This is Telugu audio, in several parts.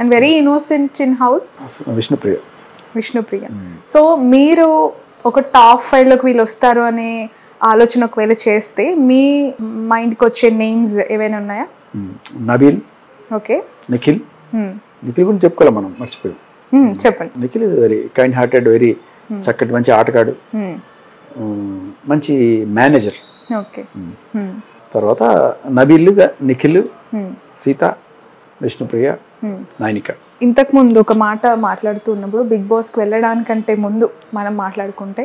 And very innocent in house. Vishnupriya. So మీరు ఒక టాప్ 5 లోకి వీళ్ళు వస్తారు అనే ఆలోచన ఒకవేళ చేస్తే మీ మైండ్కి వచ్చే నేమ్స్ ఏవైనా ఉన్నాయా? నబీల్, ఓకే, నిఖిల్ గురించి చెప్పుకోవాలి మనం, మర్చిపోయాం. చెప్పండి. Nikhil is very kind hearted, very చక్కటి మంచి ఆటగాడు, మంచి మేనేజర్. ఓకే. తర్వాత నబీల్, నిఖిల్, సీత, విష్ణుప్రియ, నైనిక. ఇంతకు ముందు ఒక మాట మాట్లాడుతూ ఉన్నప్పుడు బిగ్ బాస్కి వెళ్ళడానికంటే ముందు మనం మాట్లాడుకుంటే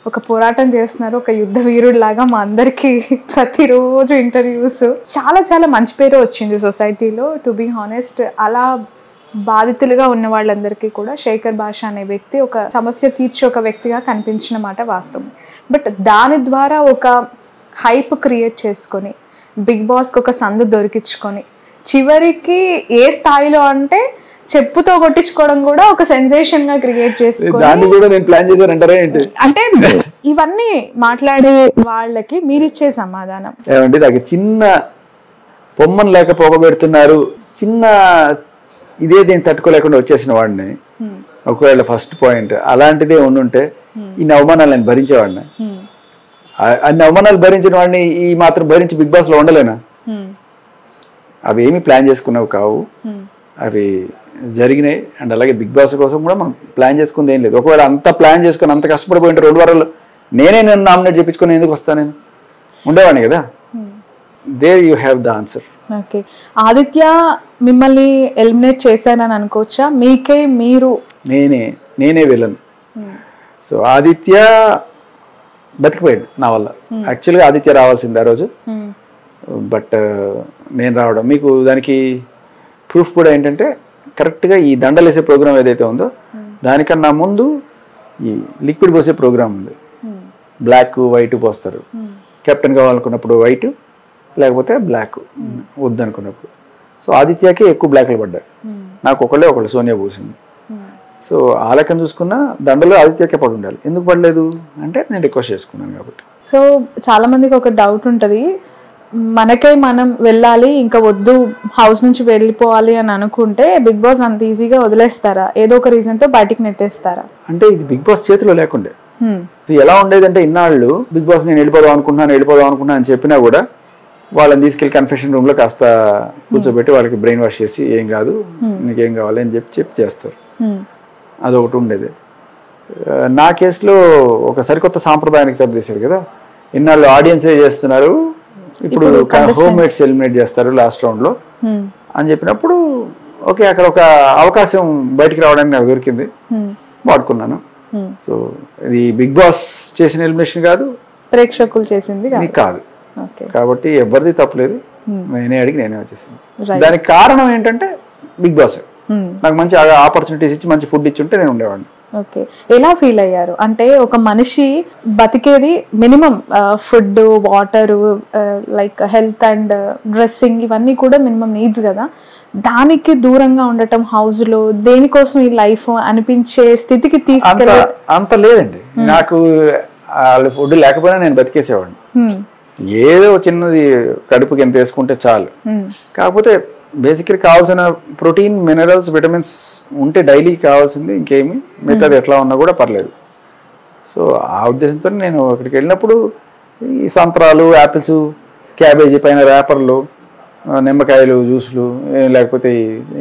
ఒక పోరాటం చేస్తున్నారు, ఒక యుద్ధ వీరుడు లాగా మా అందరికి ప్రతిరోజు ఇంటర్వ్యూస్, చాలా చాలా మంచి పేరు వచ్చింది సొసైటీలో. టు బీ హానెస్ట్, అలా బాధితులుగా ఉన్న వాళ్ళందరికీ కూడా శేఖర్ భాష అనే వ్యక్తి ఒక సమస్య తీర్చే ఒక వ్యక్తిగా కనిపించిన మాట వాస్తవం. బట్ దాని ద్వారా ఒక హైప్ క్రియేట్ చేసుకొని బిగ్ బాస్కి ఒక సందు దొరికించుకొని చివరికి ఏ స్థాయిలో అంటే చెప్పుతో కొట్టించుకోవడం కూడా ఒక సెన్సేషన్ గా క్రియేట్ చేసుకొని అంటే ఇవన్నీ మాట్లాడే వాళ్ళకి మీరిచ్చే సమాధానం ఏమంటే నాకు చిన్న పొమ్మను లేక పోగబెడుతున్నారు, చిన్న ఇదే దీన్ని తట్టుకోలేకుండా వచ్చేసిన వాడిని. ఒకవేళ ఫస్ట్ పాయింట్ అలాంటిదే ఉండుంటే ఇన్ని అవమానాలు నేను భరించేవాడిని. అన్ని అవమానాలు భరించిన వాడిని ఈ మాత్రం భరించి బిగ్ బాస్ లో ఉండలేనా? అవి ఏమి ప్లాన్ చేసుకున్నావు కావు, అవి జరిగినాయి. అండ్ అలాగే బిగ్ బాస్ కోసం కూడా మనం ప్లాన్ చేసుకుంది ఏం లేదు. ఒకవేళ అంత ప్లాన్ చేసుకుని అంత కష్టపడిపోయింటే 2 వారాలు నేను నామినేట్ చేయించుకొని ఎందుకు వస్తాను, నేను ఉండేవాడిని కదా. There you have the answer. Okay. Aditya మిమ్మల్ని ఎలిమినేట్ చేశానని అనుకోవచ్చా? మీకే మీరు నేనే వెళ్ళను. సో ఆదిత్య బతికిపోయాడు నా వల్ల. యాక్చువల్గా ఆదిత్య రావాల్సింది ఆ రోజు, బట్ నేను రావడం. మీకు దానికి ప్రూఫ్ కూడా ఏంటంటే కరెక్ట్గా ఈ దండలు వేసే ప్రోగ్రామ్ ఏదైతే ఉందో దానికన్నా ముందు ఈ లిక్విడ్ పోసే ప్రోగ్రామ్ ఉంది. బ్లాక్ వైట్ పోస్తారు. కెప్టెన్ కావాలనుకున్నప్పుడు వైట్, లేకపోతే బ్లాక్ వద్దనుకున్నప్పుడు. సో ఆదిత్యకి ఎక్కువ బ్లాక్లు పడ్డాయి, నాకు ఒకళ్ళు సోనియా పోసింది. సో ఆ లెక్కను చూసుకున్న దండలో ఆదిత్యకే పడి ఉండాలి. ఎందుకు పడలేదు అంటే నేను రిక్వెస్ట్ చేసుకున్నాను కాబట్టి. సో చాలా మందికి ఒక డౌట్ ఉంటుంది, మనకై మనం వెళ్ళాలి ఇంకా వద్దు హౌస్ నుంచి వెళ్ళిపోవాలి అని అనుకుంటే బిగ్ బాస్ అంత ఈజీగా వదిలేస్తారా? ఏదో ఒక రీజన్ తో బయటికి నెట్టేస్తారా? అంటే ఇది బిగ్ బాస్ చేతిలో లేకుండే. ఎలా ఉండేదంటే ఇన్నాళ్ళు బిగ్ బాస్ నేను వెళ్ళిపోదాం అనుకుంటున్నాను అని చెప్పినా కూడా వాళ్ళని తీసుకెళ్లి కన్ఫెషన్ రూమ్ లో కాస్త కూర్చోబెట్టి వాళ్ళకి బ్రెయిన్ వాష్ చేసి ఏం కాదు నీకేం కావాలి అని చెప్పి చేస్తారు. అదొకటి ఉండేది. నా కేసులో ఒక సరికొత్త సాంప్రదాయానికి తప్పేశారు కదా. ఇన్నాళ్ళు ఆడియన్సే చేస్తున్నారు, ఇప్పుడు హోమ్ మేట్స్ ఎలిమినేట్ చేస్తారు లాస్ట్ రౌండ్ లో అని చెప్పినప్పుడు ఓకే, అక్కడ ఒక అవకాశం బయటికి రావడానికి నాకు దొరికింది, వాడుకున్నాను. సో ఇది బిగ్ బాస్ చేసిన ఎలిమినేషన్ కాదు, ప్రేక్షకులు చేసింది కాదు. కాబట్టి ఎవరిది తప్పలేదు, నేనే అడిగి నేనే వచ్చేసాను. దానికి కారణం ఏంటంటే బిగ్ బాస్ నాకు మంచి ఆపర్చునిటీస్ ఇచ్చి మంచి ఫుడ్ ఇచ్చి ఉంటే నేను ఉండేవాడిని. ఓకే. ఎలా ఫీల్ అయ్యారు? అంటే ఒక మనిషి బతికేది minimum food, water, like health and dressing, ఇవన్నీ కూడా మినిమం నీడ్స్ కదా. దానికి దూరంగా ఉండటం హౌస్ లో దేనికోసం ఈ లైఫ్ అనిపించే స్థితికి తీసుకెళ్ళి అంత లేదండి. నాకు ఫుడ్ లేకపోయినా నేను బతికేసేవాడిని. ఏదో చిన్నది కడుపుకి ఎంత వేసుకుంటే చాలు. కాకపోతే బేసిక్లీ కావాల్సిన ప్రోటీన్, మినరల్స్, విటమిన్స్ ఉంటే డైలీ కావాల్సింది, ఇంకేమి మిగతాది ఎట్లా ఉన్నా కూడా పర్లేదు. సో ఆ ఉద్దేశంతో నేను అక్కడికి వెళ్ళినప్పుడు ఈ సంత్రాలు, యాపిల్స్, క్యాబేజీ పైన ర్యాపర్లు, నిమ్మకాయలు, జ్యూసులు, లేకపోతే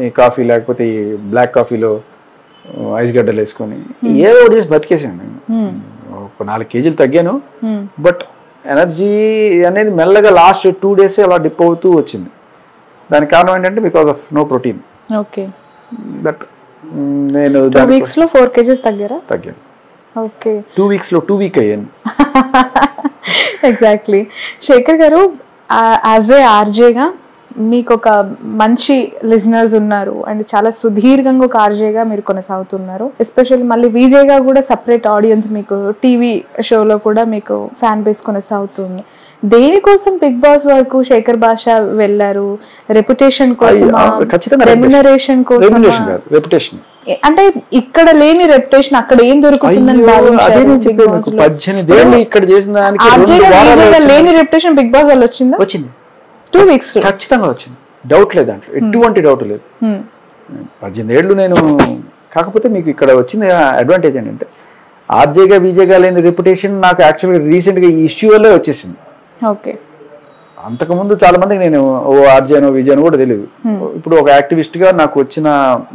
ఈ కాఫీ, లేకపోతే ఈ బ్లాక్ కాఫీలో ఐస్ గడ్డలు వేసుకొని ఏదో ఒకటి చేసి బతికేసాను. నేను ఒక 4 కేజీలు తగ్గాను. బట్ ఎనర్జీ అనేది మెల్లగా లాస్ట్ 2 days అలా డిప్ అవుతూ వచ్చింది. దానికి కారణం ఏంటంటే because of no protein. Okay. That నేను 2 weeks లో 4 kgs తగ్గాను. ఓకే. 2 weeks లో 2 week అయ్యాను. ఎగ్జాక్ట్లీ. శేఖర్ గారు, యాజ్ ఏ ఆర్జేగా మీకు ఒక మంచి లిజనర్స్ ఉన్నారు అండ్ చాలా సుదీర్ఘంగా ఒక ఆర్జేగా మీరు కొనసాగుతున్నారు. ఎస్పెషల్లీ మళ్ళీ విజేగా కూడా సపరేట్ ఆడియన్స్, మీకు టీవీ షోలో కూడా మీకు ఫ్యాన్ బేస్ కొనసాగుతుంది. దేనికోసం బిగ్ బాస్ వరకు శేఖర్ భాష వెళ్ళారు? రెప్యుటేషన్ కోసం, రెమ్యునరేషన్ కోసం? అంటే ఇక్కడ లేని రెప్యుటేషన్ అక్కడ ఏం దొరుకుతుందని లేని రెప్యుటేషన్ బిగ్ బాస్ వాళ్ళు వచ్చిందా? వచ్చింది. 2 weeks ఖచ్చితంగా వచ్చింది. డౌట్ లేదు, దాంట్లో ఎటువంటి డౌట్ లేదు. 18 ఏళ్ళు నేను. కాకపోతే మీకు ఇక్కడ వచ్చింది అడ్వాంటేజ్ ఏంటంటే ఆర్జేగా బీజేగా లేని రెప్యుటేషన్ నాకు యాక్చువల్గా రీసెంట్గా ఈ ఇష్యూ వల్లే వచ్చేసింది. ఓకే. అంతకుముందు చాలా మందికి నేను ఓ ఆర్జేనో విజయనో కూడా తెలియదు. ఇప్పుడు ఒక యాక్టివిస్ట్గా నాకు వచ్చిన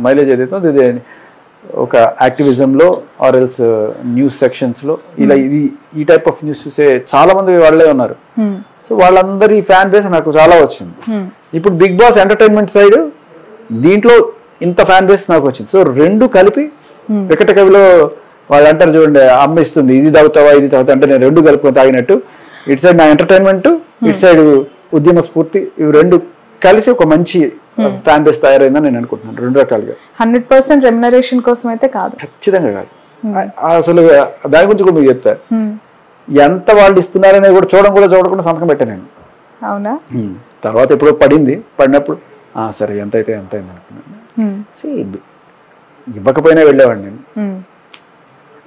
మైలేజ్ ఏదైతే ఇదే ఒక యాక్టివిజంలో ఆర్ ఎల్స్ న్యూస్ సెక్షన్స్లో ఇలా ఈ టైప్ ఆఫ్ న్యూస్ చూసే చాలా మంది వాళ్ళే ఉన్నారు. సో వాళ్ళందరి ఫ్యాన్ బేస్ నాకు చాలా వచ్చింది. ఇప్పుడు బిగ్ బాస్ ఎంటర్టైన్మెంట్ సైడ్ దీంట్లో ఇంత ఫ్యాన్ బేస్ నాకు వచ్చింది. సో రెండు కలిపి వికట కవిలో వాళ్ళు అంటారు చూడండి, అమ్మ ఇస్తుంది ఇది తాగుతావా ఇది తాగుతా అంటే నేను రెండు కలుపుకొని తాగినట్టు ఇటు సైడ్ నా ఎంటర్టైన్మెంట్ ఇటు సైడ్ ఉద్యమ స్ఫూర్తి ఇవి రెండు కలిసి ఒక మంచి ఫ్యాన్ బేస్ తయారైందని నేను అనుకుంటున్నాను. రెండు రకాలుగా 100% రెమ్యునరేషన్ కోసం అయితే కాదు, ఖచ్చితంగా కాదు. అసలు దాని గురించి కూడా మీకు చెప్తారు ఎంత వాళ్ళు ఇస్తున్నారనేది కూడా చూడకుండా సంతకం పెట్టాను నేను. అవునా? తర్వాత ఎప్పుడో పడినప్పుడు సరే ఎంత అయితే ఎంత అయింది అనుకున్నాను. ఇవ్వకపోయినా వెళ్ళేవాడిని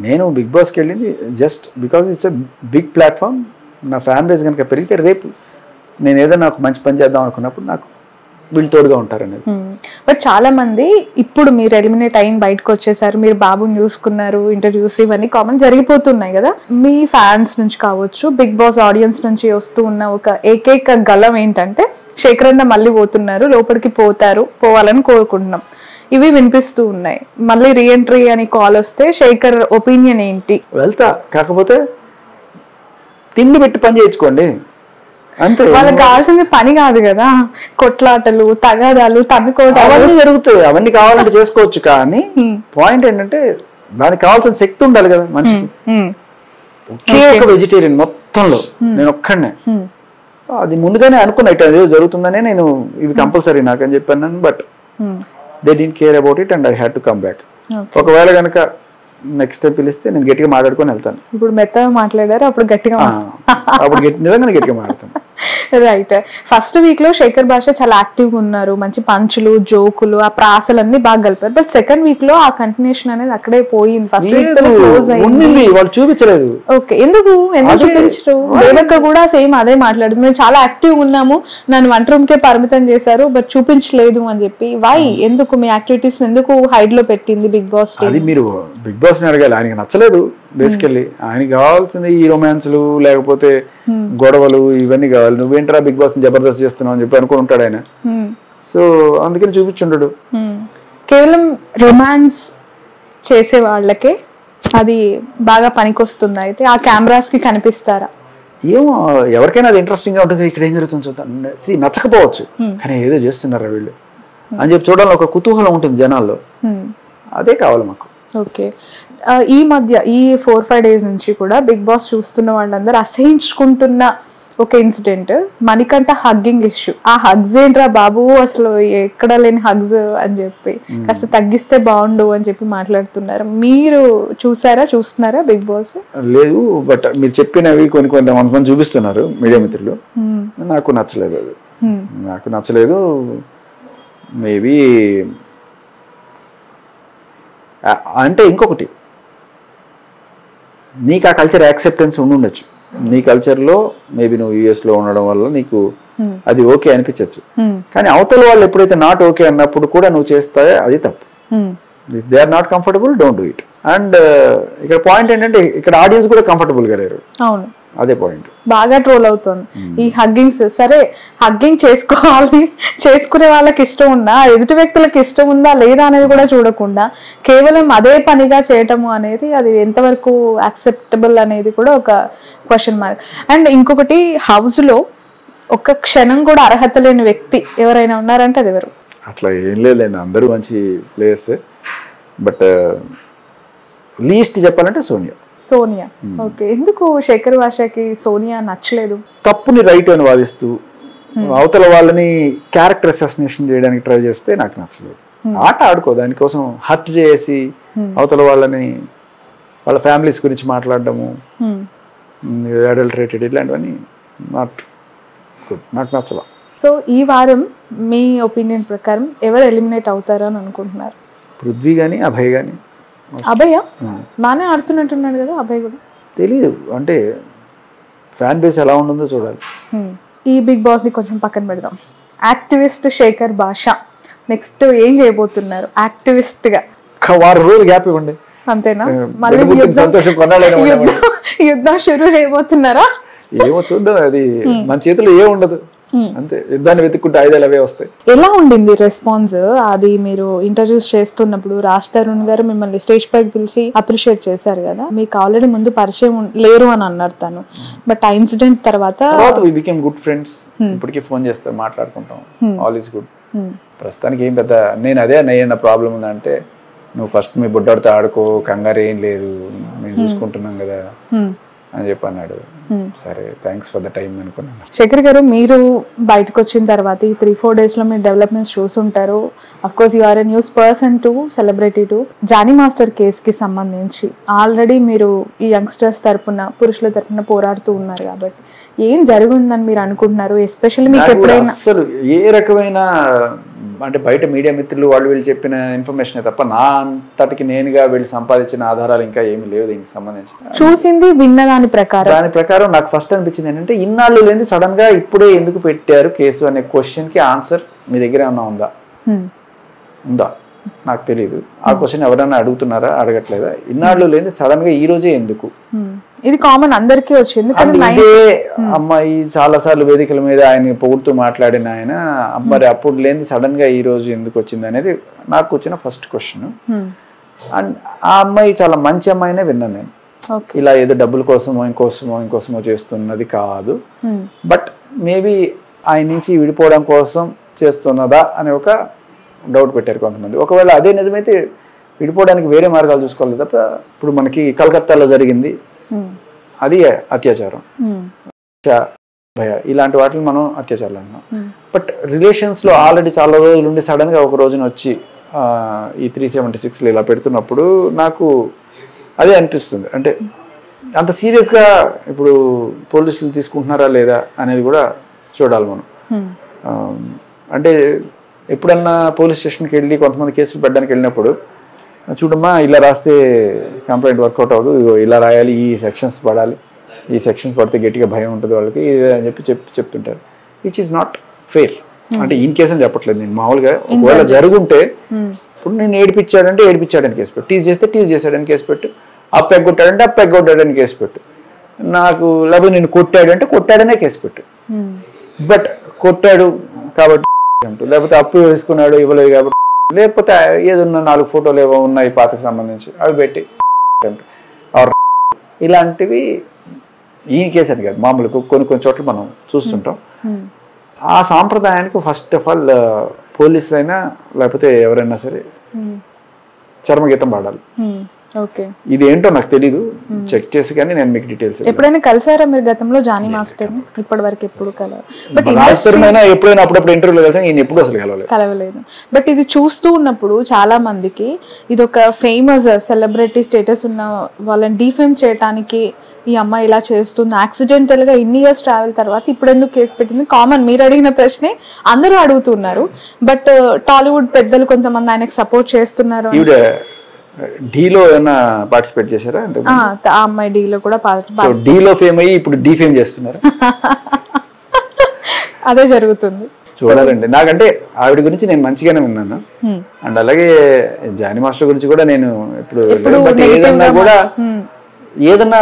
నేను బిగ్ బాస్కి వెళ్ళింది just because it's a big platform. నా ఫ్యాన్ బేస్ కనుక పెరిగితే రేపు నేను ఏదైనా నాకు మంచి పని చేద్దాం అనుకున్నప్పుడు నాకు వీళ్ళు తోడుగా ఉంటారనేది. బట్ చాలా మంది ఇప్పుడు మీరు ఎలిమినేట్ అయిన బయటకు వచ్చేసారు, మీరు బాబుని చూసుకున్నారు, ఇంటర్వ్యూస్ ఇవన్నీ కామన్ జరిగిపోతున్నాయి కదా. మీ ఫ్యాన్స్ నుంచి కావచ్చు, బిగ్ బాస్ ఆడియన్స్ నుంచి వస్తూ ఉన్న ఒక ఏకైక గలం ఏంటంటే శేఖర్ అన్న మళ్ళీ పోతున్నారు, లోపలికి పోవాలని కోరుకుంటున్నాం, ఇవి వినిపిస్తూ ఉన్నాయి. మళ్ళీ రీఎంట్రీ అని కాల్ వస్తే శేఖర్ ఒపీనియన్ ఏంటి? వెళ్తా, కాకపోతే తిండి పెట్టి పని చేయించుకోండి అంతే. వాళ్ళకి కావాల్సింది పని కాదు కదా, కొట్లాటలు తగాదాలు తన్నుకోవడం అవన్నీ జరుగుతాయి. అవన్నీ కావాలంటే చేసుకోవచ్చు, కానీ పాయింట్ ఏంటంటే దానికి కావాల్సిన శక్తి ఉండాలి కదా మనిషికి. ఒకే ఒక వెజిటేరియన్ మొత్తంలో నేను ఒక్కడనే, అది ముందుగానే అనుకున్నా ఇట్లా ఏదో జరుగుతుందనే నేను ఇవి కంపల్సరీ నాకని చెప్పాను. But they didn't care about it and I had to come back. ఒకవేళ కనుక నెక్స్ట్ టైం పిలిస్తే నేను గట్టిగా మాట్లాడుకొని వెళ్తాను. ఇప్పుడు మెత్తగా మాట్లాడారు, అప్పుడు గట్టిగా నిజంగా గట్టిగా మాట్లాడతాను. రైట్. ఫస్ట్ వీక్ లో శేఖర్ భాష చాలా యాక్టివ్ గా ఉన్నారు, మంచి పంచులు జోకులు ఆ ప్రాసలన్నీ బాగా కలిపారు. బట్ సెకండ్ వీక్ లో ఆ కంటిన్యూషన్ అనేది అక్కడే పోయింది. ఫస్ట్ వీక్ తో క్లోజ్ అయింది, వాళ్ళు చూపించలేదు. ఓకే, ఎందుకు చూపించరు? దేవక్క కూడా సేమ్ అదే మాట్లాడింది, మేము చాలా యాక్టివ్ ఉన్నాము, నన్ను వంట రూమ్ కే పరిమితం చేశారు బట్ చూపించలేదు అని చెప్పి. వై, ఎందుకు మీ యాక్టివిటీస్ ఎందుకు హైడ్ లో పెట్టింది బిగ్ బాస్? అది మీరు బిగ్ బాస్ ని అడగాలి, ఆయనకి నచ్చలేదు. బేసికల్లీ ఆయనకి కావాల్సింది ఈ రొమాన్స్లు లేకపోతే గొడవలు ఇవన్నీ కావాలి. నువ్వేంట్రా బిగ్ బాస్ జబర్దస్త్ చేస్తున్నావు అని చెప్పి అనుకుని ఉంటాడు ఆయన. సో అందుకని చూపించుండడు. కేవలం రొమాన్స్ చేసే వాళ్ళకే అది బాగా పనికొస్తుంది. అయితే ఆ కెమెరాస్ కి కనిపిస్తారా? ఏమో, ఎవరికైనా అది ఇంట్రెస్టింగ్ గా ఉంటుంది. ఇక్కడ ఏం జరుగుతుంది చూద్దాం, నచ్చకపోవచ్చు, కానీ ఏదో చేస్తున్నారా వీళ్ళు అని చెప్పి చూడాలని ఒక కుతూహలం ఉంటుంది జనాల్లో. అదే కావాలి మాకు. ఓకే, ఈ మధ్య ఈ 4-5 days నుంచి కూడా బిగ్ బాస్ చూస్తున్న వాళ్ళందరూ అసహించుకుంటున్న ఒక ఇన్సిడెంట్, మణికంఠ హగ్గింగ్ ఇష్యూ. ఆ హగ్స్ ఏంట్రా బాబు, అసలు ఎక్కడ లేని హగ్స్ అని చెప్పి కాస్త తగ్గిస్తే బాగుండు అని చెప్పి మాట్లాడుతున్నారు. మీరు చూస్తున్నారా బిగ్ బాస్? లేదు, బట్ మీరు చెప్పినవి కొంతమంది చూపిస్తున్నారు మీడియా మిత్రులు, నాకు నచ్చలేదు. అది నాకు నచ్చలేదు. మేబీ అంటే ఇంకొకటి, నీకు ఆ కల్చర్ యాక్సెప్టెన్స్ ఉండొచ్చు. నీ కల్చర్లో మేబీ నువ్వు యూఎస్లో ఉండడం వల్ల నీకు అది ఓకే అనిపించవచ్చు, కానీ అవతల వాళ్ళు ఎప్పుడైతే నాట్ ఓకే అన్నప్పుడు కూడా నువ్వు చేస్తావే అది తప్పు. If they are not comfortable, don't do it. And ఇక్కడ పాయింట్ ఏంటంటే ఇక్కడ ఆడియన్స్ కూడా కంఫర్టబుల్ గా లేరు. అవును, అదే పాయింట్. బాగా ట్రోల్ అవుతుంది ఈ హగ్గింగ్స్. సరే, హగ్గింగ్ చేసుకోవాలి, చేసుకునే వాళ్ళకి ఇష్టం ఉందా, ఎదుటి వ్యక్తులకు ఇష్టం ఉందా లేదా అనేది కూడా చూడకుండా కేవలం అదే పనిగా చేయటము అనేది అది ఎంతవరకు యాక్సెప్టబుల్ అనేది కూడా ఒక క్వశ్చన్ మార్క్. అండ్ ఇంకొకటి, హౌస్ లో ఒక్క క్షణం కూడా అర్హత లేని వ్యక్తి ఎవరైనా ఉన్నారంటే అది ఎవరు? అట్లా ఏం లేదండి, అందరూ మంచి ప్లేయర్స్. బట్ లీస్ట్ చెప్పాలంటే సోనియా. ఓకే, ఎందుకు శేఖర్ భాషకి సోనియా నచ్చలేదు? తప్పుని రైట్ అని వాదిస్తూ అవతల వాళ్ళని క్యారెక్టర్ అసాసినేషన్ చేయడానికి ట్రై చేస్తే నాకు నచ్చలేదు. ఆట ఆడుకో, దానికోసం హర్ట్ చేసి అవతల వాళ్ళని వాళ్ళ ఫ్యామిలీస్ గురించి మాట్లాడడము, అడల్టరేటెడ్ ఇట్లాంటివన్నీ నాకు నచ్చల. సో ఈ వారం మీ ఒపీనియన్ ప్రకారం ఎవరు ఎలిమినేట్ అవుతారని అనుకుంటున్నారు? పృథ్వీ కానీ అభయ్ కానీ. అభయ బాగానే ఆడుతున్నట్టున్నాడు కదా అభయ్ కూడా. తెలీదు, అంటే ఫ్యాన్ బేస్ ఎలా ఉంటుందో చూడాలి. ఈ బిగ్ బాస్ ని కొంచెం పక్కన పెడదాం. యాక్టివిస్ట్ శేఖర్ భాష నెక్స్ట్ ఏం చేయబోతున్నారు యాక్టివిస్ట్ గా? వారం రోజులు గ్యాప్ ఇవ్వండి అంతేనా? మళ్ళీ యుద్ధం షురూ చేయబోతున్నారా? ఏమో చూద్దాం, అది మన చేతిలో ఏం ఉండదు, అంతే. యుద్ధాన్ని వెతుక్కుంటే ఆయుధాలు అవే వస్తాయి. ఎలా ఉండింది రెస్పాన్స్? అది మీరు ఇంటర్వ్యూస్ చేస్తున్నప్పుడు రాజ్ తరుణ్ గారు మిమ్మల్ని స్టేజ్ పైకి పిలిచి అప్రిషియేట్ చేశారు కదా, మీకు ఆల్రెడీ ముందు పరిచయం లేరు అని అన్నారు తను, బట్ ఆ ఇన్సిడెంట్ తర్వాత వి బికేమ్ గుడ్ ఫ్రెండ్స్. ఇప్పటికీ ఫోన్ చేస్తారు, మాట్లాడుకుంటాం, ఆల్ ఈస్ గుడ్. ప్రస్తుతానికి ఏం పెద్ద నేను అదే అన్న ప్రాబ్లం ఉందంటే, నువ్వు ఫస్ట్ మీ బుడ్డడితో ఆడుకో, కంగారు ఏం లేదు, మేము చూసుకుంటున్నాం కదా అని చెప్పి అన్నాడు. సరే థ్యాంక్స్ ఫర్ ద టైం అనుకున్నాను. శేఖర్ గారు, మీరు బయటకు వచ్చిన తర్వాత ఈ 3-4 days లో మీరు డెవలప్మెంట్స్ చూసుంటారు. Of course you are a news person too, celebrity too. Jani master కేసుకి సంబంధించి ఆల్రెడీ మీరు ఈ యంగ్స్టర్స్ తరపున, పురుషుల తరపున పోరాడుతూ ఉన్నారు కాబట్టి ఏం జరుగుందని మీరు అనుకుంటున్నారు? ఎస్పెషల్లీ మీకు ఎప్పుడైనా అసలు ఏ రకమైన అంటే బయట మీడియా మిత్రులు వాళ్ళు వీళ్ళు చెప్పిన ఇన్ఫర్మేషన్ తప్ప నా అంతటికి నేనుగా వీళ్ళు సంపాదించిన ఆధారాలు ఇంకా ఏమీ లేవు దీనికి సంబంధించి. చూసింది విన్న దాని ప్రకారం నాకు ఫస్ట్ అనిపించింది ఏంటంటే, ఇన్నాళ్ళు లేని సడన్ గా ఇప్పుడే ఎందుకు పెట్టారు కేసు అనే క్వశ్చన్ కి ఆన్సర్ మీ దగ్గర ఏమన్నా ఉందా నాకు తెలియదు. ఆ క్వశ్చన్ ఎవరైనా అడుగుతున్నారా, అడగట్లేదా? ఇన్నాళ్ళు లేని సడన్ గా ఈ రోజే ఎందుకు? ఇది కామన్ అందరికీ వచ్చింది. ఇదే అమ్మాయి చాలా సార్లు వేదికల మీద ఆయన పొగుడుతూ మాట్లాడిన ఆయన, మరి అప్పుడు లేని సడన్ గా ఈ రోజు ఎందుకు వచ్చింది అనేది నాకు వచ్చిన ఫస్ట్ క్వశ్చన్. అండ్ ఆ అమ్మాయి చాలా మంచి అమ్మాయినే విన్నాను నేను. ఇలా ఏదో డబ్బుల కోసమో ఇంకోసమో చేస్తున్నది కాదు. బట్ మేబీ ఆయన నుంచి విడిపోవడం కోసం చేస్తున్నదా అనే ఒక డౌట్ పెట్టారు కొంతమంది. ఒకవేళ అదే నిజమైతే విడిపోవడానికి వేరే మార్గాలు చూసుకోవాలి తప్ప, ఇప్పుడు మనకి కలకత్తాలో జరిగింది, అది అత్యాచారం, ఇలాంటి వాటిని మనం అత్యాచారాలు అన్నాం. బట్ రిలేషన్స్ లో ఆల్రెడీ చాలా రోజులు ఉండి సడన్ గా ఒక రోజున వచ్చి ఈ 376 ఇలా పెడుతున్నప్పుడు నాకు అదే అనిపిస్తుంది. అంటే అంత సీరియస్ గా ఇప్పుడు పోలీసులు తీసుకుంటున్నారా లేదా అనేది కూడా చూడాలి మనం. అంటే ఎప్పుడన్నా పోలీస్ స్టేషన్కి వెళ్ళి కొంతమంది కేసులు పెట్టడానికి వెళ్ళినప్పుడు, చూడమ్మా ఇలా రాస్తే కంప్లైంట్ వర్కౌట్ అవ్వదు, ఇలా రాయాలి, ఈ సెక్షన్స్ పడాలి, ఈ సెక్షన్స్ పడితే గట్టిగా భయం ఉంటుంది వాళ్ళకి, ఇది అని చెప్తుంటారు. Which is not fair. అంటే ఇన్ కేసు అని చెప్పట్లేదు నేను, మామూలుగా ఒకవేళ జరుగుంటే ఇప్పుడు నేను ఏడిపించాడని కేసు పెట్టు, టీజ్ చేశాడని కేసు పెట్టు, అప్పు ఎగ్గొట్టాడంటే అప్పు ఎగ్గొట్టాడని కేసు పెట్టు, నాకు లేకపోతే నేను కొట్టాడనే కేసు పెట్టు. బట్ కొట్టాడు కాబట్టి, లేకపోతే అప్పు వేసుకున్నాడు ఇవ్వలేదు కాబట్టి, లేకపోతే ఏదన్నా 4 ఫోటోలు ఏవో ఉన్నాయి పాతకు సంబంధించి అవి పెట్టి ఇలాంటివి ఈ కేసు అని కాదు, మామూలుగా కొన్ని చోట్ల మనం చూస్తుంటాం. ఆ సాంప్రదాయానికి ఫస్ట్ ఆఫ్ ఆల్ పోలీసులైనా లేకపోతే ఎవరైనా సరే చర్మగీతం పాడాలి. ఇది ఏంటో నాకు తెలీదు, చెక్ చేసి కానీ నేను మీకు డీటెయిల్స్. ఎప్పుడైనా కలిసారా మీరు గతంలో జానీ మాస్టర్? ఇప్పటి వరకు ఎప్పుడు ఎప్పుడైనా అప్పుడప్పుడు ఇంటర్వ్యూలో కలిసాను, నేను ఎప్పుడు అసలు కలవలేదు. బట్ ఇది చూస్తూ ఉన్నప్పుడు చాలా మందికి ఇది ఒక ఫేమస్ సెలబ్రిటీ స్టేటస్ ఉన్న వాళ్ళని డిఫేమ్ చేయడానికి ఈ అమ్మాయి ఇలా చేస్తుంది, యాక్సిడెంటల్ గా ఇన్ని ఇయర్స్ ట్రావెల్ తర్వాత ఇప్పుడు ఎందుకు కేసు పెట్టింది, కామన్ మీరు అడిగిన ప్రశ్నే అందరూ అడుగుతున్నారు. బట్ టాలీవుడ్ పెద్దలు కొంతమంది ఆయనకు సపోర్ట్ చేస్తున్నారు. డీలో ఏమైనా పార్టిసిపేట్ చేశారా? ఆ అమ్మాయి డీలో కూడా డీలో ఫేమ్ అయ్యి ఇప్పుడు డీఫేమ్ చేస్తున్నారు. అదే జరుగుతుంది. చూడాలండి. నాకంటే ఆవిడ గురించి నేను మంచిగానే విన్నాను, అండ్ అలాగే జానీ మాస్టర్ గురించి కూడా నేను ఇప్పుడు ఏదన్నా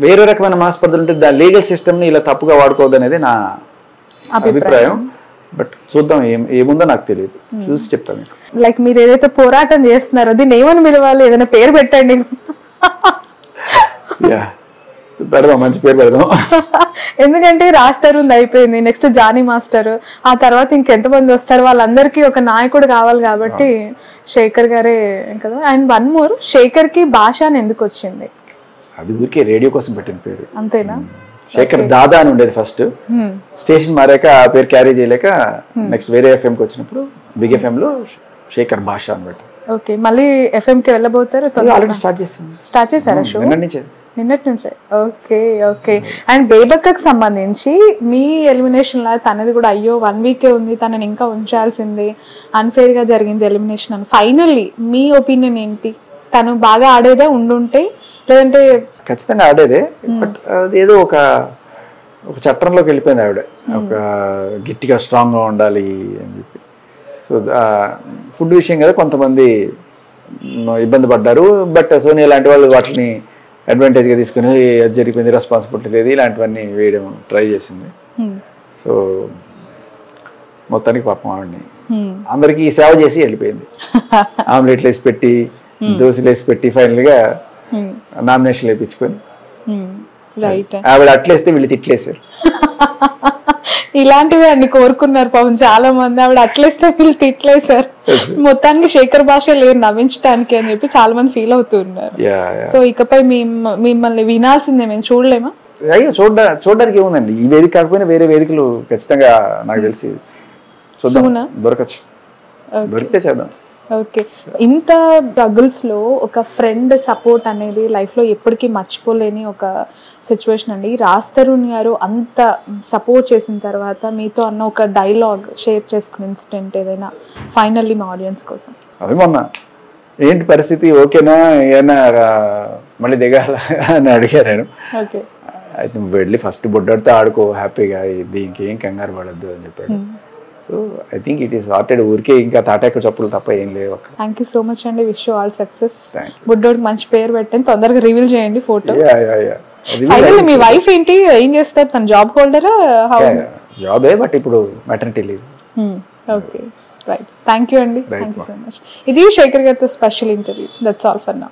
వేరే రకమైన మనస్పర్ధలు ఉంటే దాని లీగల్ సిస్టమ్ ని ఇలా తప్పుగా వాడుకోవద్దు అనేది నా అభిప్రాయం. బట్ చూద్దాం ఏముందో నాకు తెలియదు, చూసి చెప్తాను. లైక్ మీరు ఏదైతే పోరాటం చేస్తున్నారో దీన్ని ఏమని పిలవాలి, ఏదైనా పేరు పెట్టండి. పెడదాం, మంచి పేరు పెడదాం. ఎందుకంటే రాజ్ తరుణ్ అయిపోయింది, నెక్స్ట్ జానీ మాస్టర్, ఆ తర్వాత ఇంకెంతమంది వస్తారు, వాళ్ళందరికీ ఒక నాయకుడు కావాలి కాబట్టి శేఖర్ గారే కదా. అండ్ వన్ మోర్, శేఖర్ కి భాష అని ఎందుకు వచ్చింది? అది ఊరికే రేడియో కోసం పెట్టిన పేరు. అంతేనా? శేఖర్ దాదా అని ఉండేది ఫస్ట్, స్టేషన్ మారాక ఆ పేరు క్యారీ చేయలేక నెక్స్ట్ వేరే ఎఫ్ఎంకి వచ్చినప్పుడు బిగ్ ఎఫ్ఎం లో శేఖర్ భాష అనమాట. ఓకే, మళ్ళీ ఎఫ్ఎం కి వెళ్ళబోతారు? ఆల్రెడీ స్టార్ట్ చేశారా షో? నిన్నటి నుంచే. ఓకే. అండ్ బేబక్కకి సంబంధించి మీ ఎలిమినేషన్ లా తనది కూడా అయ్యో 1 వీకే ఉంది, తనని ఇంకా ఉంచాల్సింది, అన్ఫేర్ గా జరిగింది ఎలిమినేషన్ అని. ఫైనల్లీ మీ ఒపీనియన్ ఏంటి? తను బాగా ఆడేదే ఉండుంటే, లేదంటే? ఖచ్చితంగా ఆడేదే, బట్ అదేదో ఒక చట్టంలోకి వెళ్ళిపోయింది ఆవిడ, ఒక గట్టిగా స్ట్రాంగ్ గా ఉండాలి అని చెప్పి. సో ఫుడ్ విషయం కదా కొంతమంది ఇబ్బంది పడ్డారు. బట్ సోనియా లాంటి వాళ్ళు వాటిని అడ్వాంటేజ్గా తీసుకుని అది జరిగిపోయింది, రెస్పాన్సిబిలిటీ లేదు, ఇలాంటివన్నీ వేయడం ట్రై చేసింది. సో మొత్తానికి పాపం ఆవిడని అందరికీ సేవ చేసి వెళ్ళిపోయింది. ఆమ్లెట్లు వేసి పెట్టి, దోశలు వేసి పెట్టి, ఫైనల్గా నామినేషన్ వేయించుకొని ఆవిడ అట్లేస్తే వీళ్ళు తిట్లేసారు. ఇలాంటివి అన్ని కోరుకున్నారు పాపం చాలా మంది. ఆవిడ అట్లేస్తే వీళ్ళు తిట్లేసారు. మొత్తానికి శేఖర్ భాష లేదు నవ్వించడానికి అని చెప్పి చాలా మంది ఫీల్ అవుతున్నారు. సో ఇకపై మిమ్మల్ని వినాల్సిందే, మేము చూడలేమా? అయ్యో చూడడానికి ఏముందండి, ఈ వేదిక కాకపోయినా వేరే వేదికలు ఖచ్చితంగా నాకు తెలిసి దొరకచ్చు, దొరికితే చేద్దాం. ఓకే, ఇంత స్ట్రగుల్స్ లో ఒక ఫ్రెండ్ సపోర్ట్ అనేది లైఫ్ లో ఎప్పటికీ మర్చిపోలేని ఒక సిచ్యువేషన్ అండి. రాజ్ తరుణ్ గారు అంత సపోర్ట్ చేసిన తర్వాత మీతో అన్న ఒక డైలాగ్ షేర్ చేసుకునే ఇన్సిడెంట్ ఏదైనా ఫైనల్లీ మా ఆడియన్స్ కోసం? అవి మొన్న ఏంటి పరిస్థితి, ఓకేనా, ఏమైనా మళ్ళీ దిగాల అని అడిగారు నేను. ఓకే, అయితే నువ్వు వెళ్ళి ఫస్ట్ బుడ్డడితో ఆడుకో హ్యాపీగా, దీనికి ఏం కంగారు పడద్దు అని చెప్పాడు. So I think it is sorted. ఊరికే ఇంకా తాటాకు చెప్పులు తప్ప ఏం లేవు. థ్యాంక్ యూ సో మచ్ అండి, విష్ యూ ఆల్ సక్సెస్. బుడ్డోడికి మంచి పేరు పెట్టండి, తొందరగా రివీల్ చేయండి ఫోటో. ఫైనల్లీ మీ వైఫ్ ఏంటి, ఏం చేస్తారు? తన జాబ్ హోల్డరా? జాబే, బట్ ఇప్పుడు maternity leave. Okay, right. Thank you అండి, థ్యాంక్ యూ సో మచ్. ఇది శేఖర్ గారితో special interview. That's all for now.